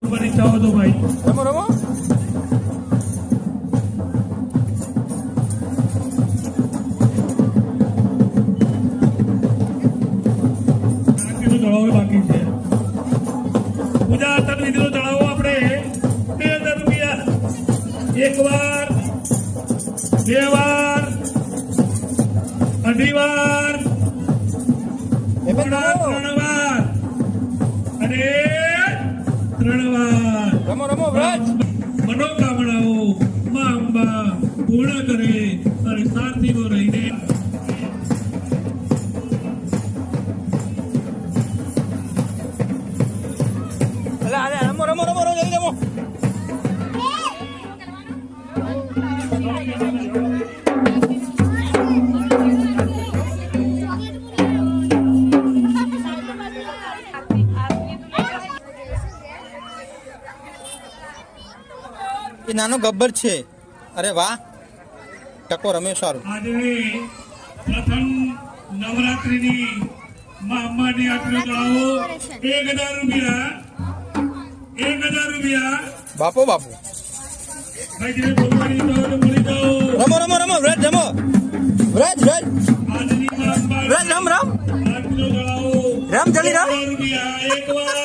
પરીક્ષાઓ તો ભાઈ રમો રમો. તળાવ બાકી છે. પૂજા તક લીધેલો તળાવો આપણે 2000 રૂપિયા. એક વાર, બે વાર, અઢી વાર, ત્રણ વાર અને 3 વાર. રમો રમો વ્રજ. મનોકામનાઓ માં અંબા પૂર્ણ કરે અને સારથીનો રહીને અલે રમો રમો રમો જલ્દી રમો. એ નાનો ગબ્બર છે. અરે વાહ, ટકો રમે સારું. આજે પ્રથમ નવરાત્રીની માં અંબાની આટલો તળાવો 1000 રૂપિયા. 1000 રૂપિયા. બાપો બાપુ. ભાઈ જેને બોલવાની તો બોલી દો. રમો રમો રમો વ્રજ રમો. વ્રજ વ્રજ આજની માં અંબાની વ્રજ રમ રમ આટલો તળાવો રમ જલ્દી રમ. 1000 રૂપિયા. એક વાર,